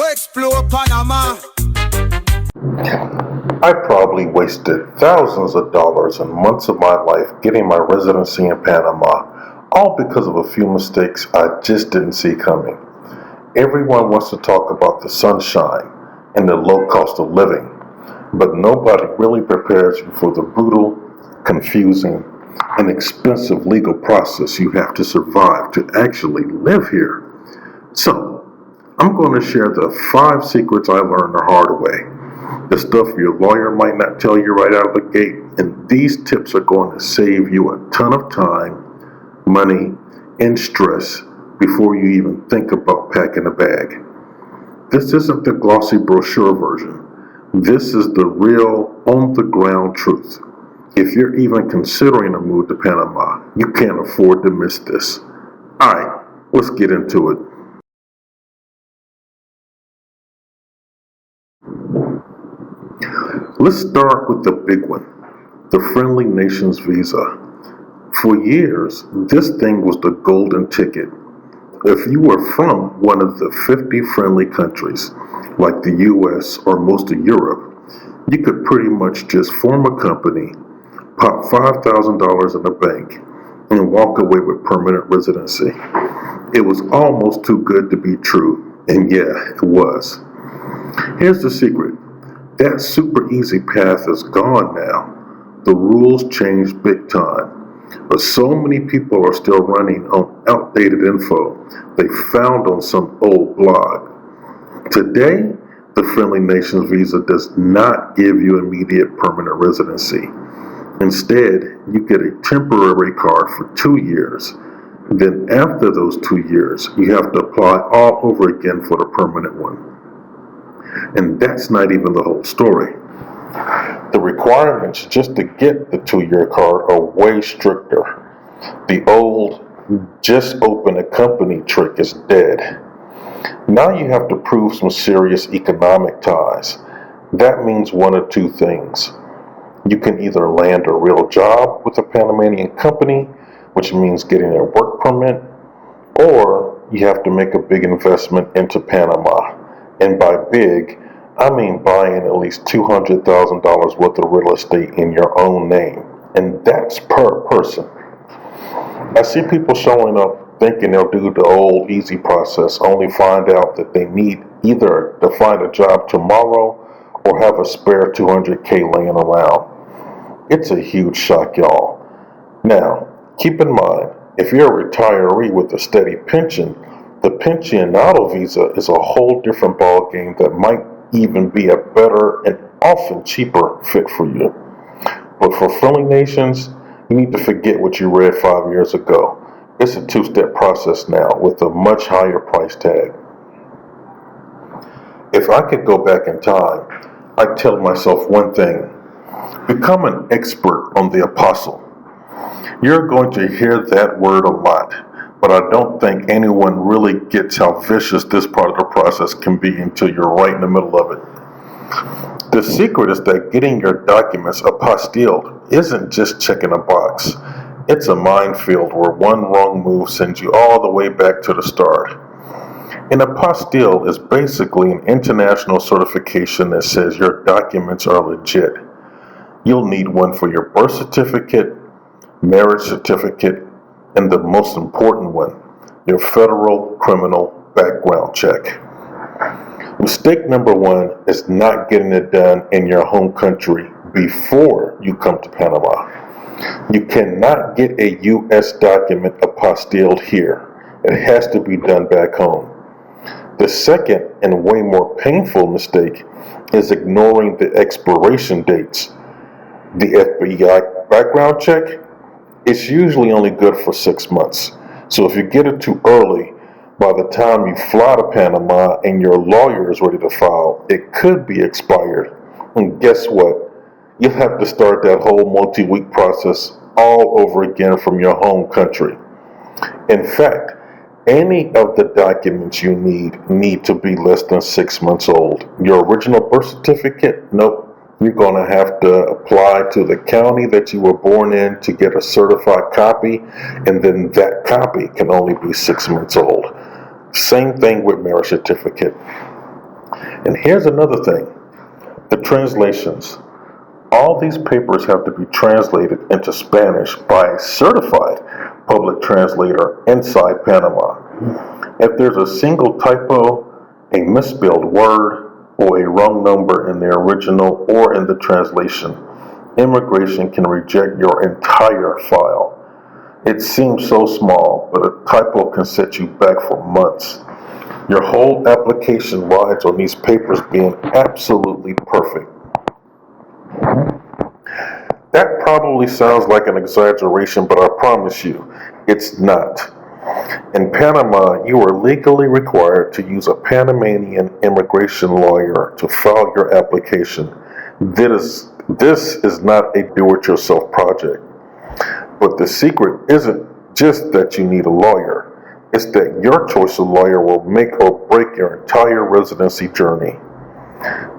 We explore Panama. I probably wasted thousands of dollars and months of my life getting my residency in Panama, all because of a few mistakes I just didn't see coming. Everyone wants to talk about the sunshine and the low cost of living, but nobody really prepares you for the brutal, confusing, and expensive legal process you have to survive to actually live here. So, I'm going to share the 5 secrets I learned the hard way. The stuff your lawyer might not tell you right out of the gate, and these tips are going to save you a ton of time, money, and stress before you even think about packing a bag. This isn't the glossy brochure version. This is the real, on-the-ground truth. If you're even considering a move to Panama, you can't afford to miss this. Alright, let's get into it. Let's start with the big one, the Friendly Nations visa. For years, this thing was the golden ticket. If you were from one of the 50 friendly countries, like the US or most of Europe, you could pretty much just form a company, pop $5,000 in the bank, and walk away with permanent residency. It was almost too good to be true, and yeah, it was. Here's the secret. That super easy path is gone now. The rules changed big time. But so many people are still running on outdated info they found on some old blog. Today, the Friendly Nations visa does not give you immediate permanent residency. Instead, you get a temporary card for 2 years. Then after those 2 years, you have to apply all over again for the permanent one. And that's not even the whole story. The requirements just to get the 2-year card are way stricter. The old just open a company trick is dead. Now you have to prove some serious economic ties. That means one of 2 things. You can either land a real job with a Panamanian company, which means getting a work permit, or you have to make a big investment into Panama. And by big, I mean buying at least $200,000 worth of real estate in your own name. And that's per person. I see people showing up thinking they'll do the old easy process, only find out that they need either to find a job tomorrow or have a spare $200K laying around. It's a huge shock, y'all. Now, keep in mind, if you're a retiree with a steady pension, the pensionado visa is a whole different ballgame that might even be a better and often cheaper fit for you. But for Friendly Nations, you need to forget what you read 5 years ago. It's a 2-step process now with a much higher price tag. If I could go back in time, I'd tell myself one thing. Become an expert on the apostille. You're going to hear that word a lot, but I don't think anyone really gets how vicious this part of the process can be until you're right in the middle of it. The secret is that getting your documents apostilled isn't just checking a box. It's a minefield where one wrong move sends you all the way back to the start. An apostille is basically an international certification that says your documents are legit. You'll need one for your birth certificate, marriage certificate, and the most important one, your federal criminal background check. Mistake number 1 is not getting it done in your home country before you come to Panama. You cannot get a U.S. document apostilled here. It has to be done back home. The second and way more painful mistake is ignoring the expiration dates. The FBI background check is usually only good for 6 months. So if you get it too early, by the time you fly to Panama and your lawyer is ready to file, it could be expired. And guess what? You'll have to start that whole multi-week process all over again from your home country. In fact, any of the documents you need to be less than 6 months old. Your original birth certificate? Nope. You're going to have to apply to the county that you were born in to get a certified copy, and then that copy can only be 6 months old. Same thing with marriage certificate. And here's another thing, the translations. All these papers have to be translated into Spanish by a certified public translator inside Panama. If there's a single typo, a misspelled word, or a wrong number in the original or in the translation, immigration can reject your entire file. It seems so small, but a typo can set you back for months. Your whole application rides on these papers being absolutely perfect. That probably sounds like an exaggeration, but I promise you, it's not. In Panama, you are legally required to use a Panamanian immigration lawyer to file your application. This is not a do-it-yourself project. But the secret isn't just that you need a lawyer. It's that your choice of lawyer will make or break your entire residency journey.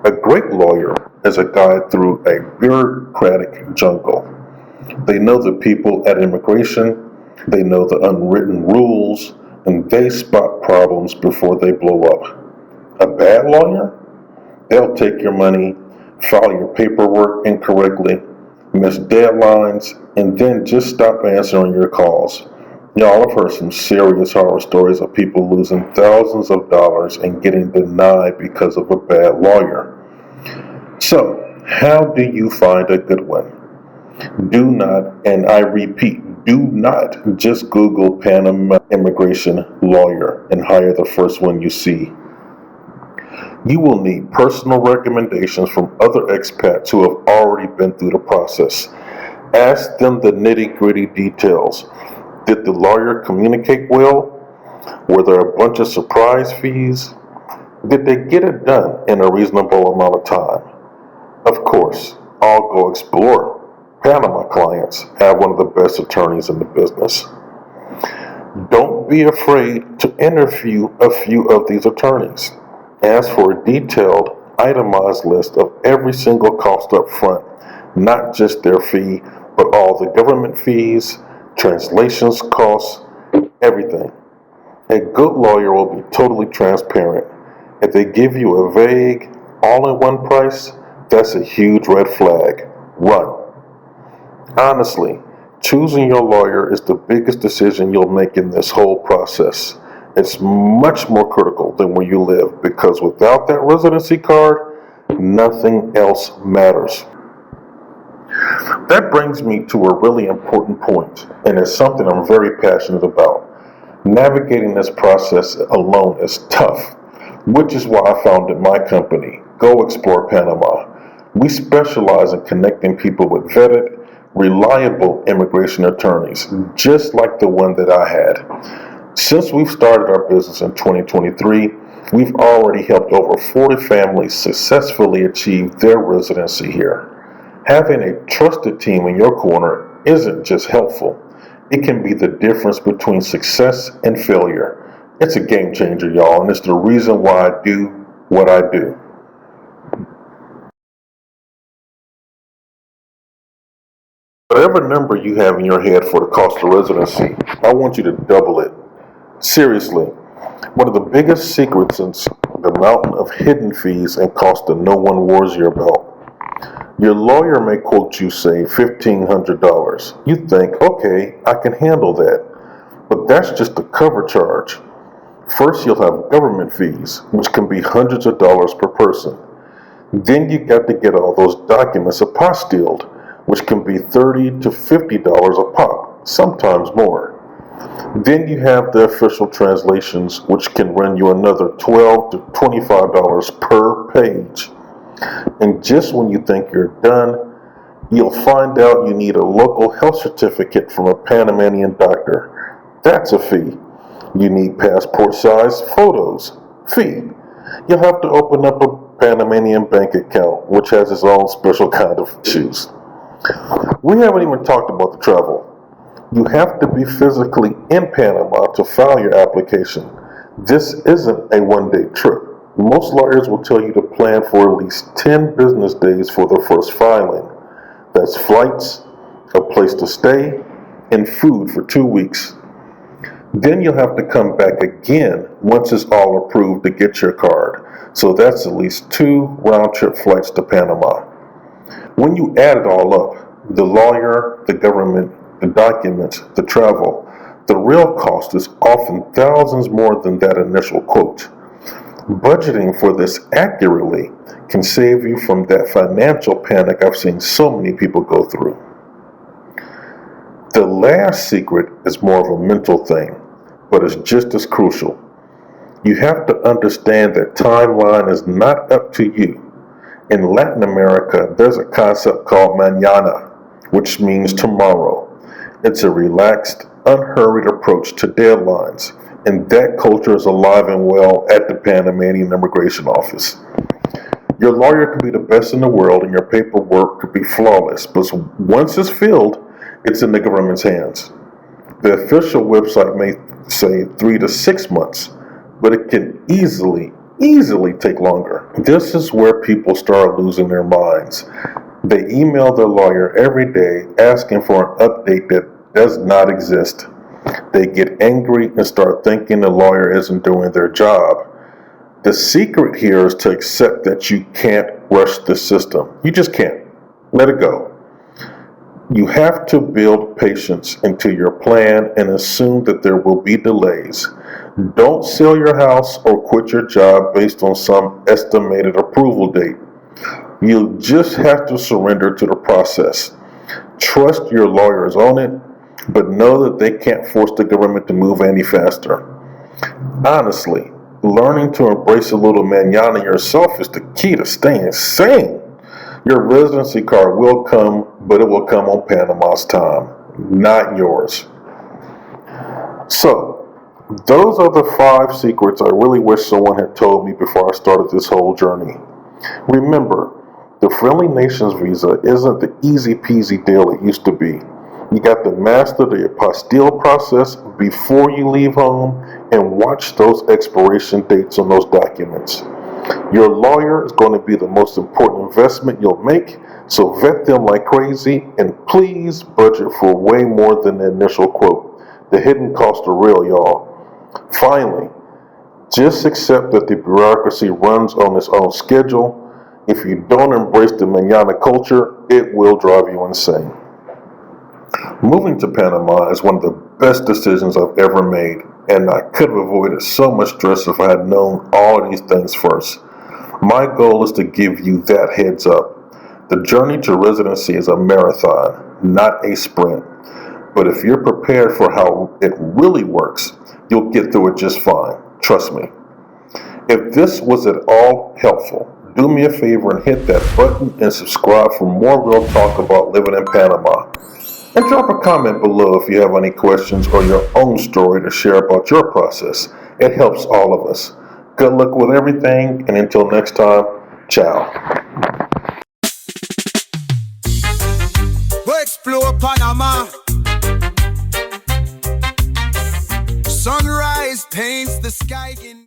A great lawyer is a guide through a bureaucratic jungle. They know the people at immigration, they know the unwritten rules, and they spot problems before they blow up. A bad lawyer? They'll take your money, file your paperwork incorrectly, miss deadlines, and then just stop answering your calls. Y'all have heard some serious horror stories of people losing thousands of dollars and getting denied because of a bad lawyer. So, how do you find a good one? Do not, and I repeat, do not just Google Panama immigration lawyer and hire the first one you see. You will need personal recommendations from other expats who have already been through the process. Ask them the nitty-gritty details. Did the lawyer communicate well? Were there a bunch of surprise fees? Did they get it done in a reasonable amount of time? Of course, I'll go explore. Panama clients have one of the best attorneys in the business. Don't be afraid to interview a few of these attorneys. Ask for a detailed, itemized list of every single cost up front, not just their fee, but all the government fees, translations costs, everything. A good lawyer will be totally transparent. If they give you a vague, all-in-one price, that's a huge red flag. Run. Honestly, choosing your lawyer is the biggest decision you'll make in this whole process. It's much more critical than where you live, because without that residency card, nothing else matters. That brings me to a really important point, and it's something I'm very passionate about. Navigating this process alone is tough, which is why I founded my company, Go Explore Panama. We specialize in connecting people with vetted, reliable immigration attorneys, just like the one that I had. Since we've started our business in 2023, we've already helped over 40 families successfully achieve their residency here. Having a trusted team in your corner isn't just helpful, it can be the difference between success and failure. It's a game changer, y'all, and it's the reason why I do what I do. Whatever number you have in your head for the cost of residency, I want you to double it. Seriously, one of the biggest secrets is the mountain of hidden fees and costs that no one warns you about. Your lawyer may quote you, say, $1,500. You think, okay, I can handle that. But that's just the cover charge. First, you'll have government fees, which can be hundreds of dollars per person. Then you got to get all those documents apostilled, which can be $30 to $50 a pop, sometimes more. Then you have the official translations, which can run you another $12 to $25 per page. And just when you think you're done, you'll find out you need a local health certificate from a Panamanian doctor. That's a fee. You need passport-sized photos. Fee. You'll have to open up a Panamanian bank account, which has its own special kind of issues. We haven't even talked about the travel. You have to be physically in Panama to file your application. This isn't a one-day trip. Most lawyers will tell you to plan for at least 10 business days for the first filing. That's flights, a place to stay, and food for 2 weeks. Then you'll have to come back again once it's all approved to get your card. So that's at least 2 round-trip flights to Panama. When you add it all up, the lawyer, the government, the documents, the travel, the real cost is often thousands more than that initial quote. Budgeting for this accurately can save you from that financial panic I've seen so many people go through. The last secret is more of a mental thing, but it's just as crucial. You have to understand that timeline is not up to you. In Latin America, there's a concept called mañana, which means tomorrow. It's a relaxed, unhurried approach to deadlines, and that culture is alive and well at the Panamanian Immigration Office. Your lawyer could be the best in the world and your paperwork could be flawless, but once it's filled, it's in the government's hands. The official website may say 3 to 6 months, but it can easily take longer. This is where people start losing their minds. They email their lawyer every day asking for an update that does not exist. They get angry and start thinking the lawyer isn't doing their job. The secret here is to accept that you can't rush the system. You just can't. Let it go. You have to build patience into your plan and assume that there will be delays. Don't sell your house or quit your job based on some estimated approval date. You'll just have to surrender to the process. Trust your lawyers on it, but know that they can't force the government to move any faster. Honestly, learning to embrace a little mañana yourself is the key to staying sane. Your residency card will come, but it will come on Panama's time, not yours. So, those are the 5 secrets I really wish someone had told me before I started this whole journey. Remember, the Friendly Nations visa isn't the easy peasy deal it used to be. You got to master the apostille process before you leave home and watch those expiration dates on those documents. Your lawyer is going to be the most important investment you'll make, so vet them like crazy and please budget for way more than the initial quote. The hidden costs are real, y'all. Finally, just accept that the bureaucracy runs on its own schedule. If you don't embrace the mañana culture, it will drive you insane. Moving to Panama is one of the best decisions I've ever made, and I could have avoided so much stress if I had known all of these things first. My goal is to give you that heads up. The journey to residency is a marathon, not a sprint. But if you're prepared for how it really works, you'll get through it just fine. Trust me. If this was at all helpful, do me a favor and hit that button and subscribe for more real talk about living in Panama. And drop a comment below if you have any questions or your own story to share about your process. It helps all of us. Good luck with everything, and until next time, ciao. Go explore Panama. Sunrise paints the sky in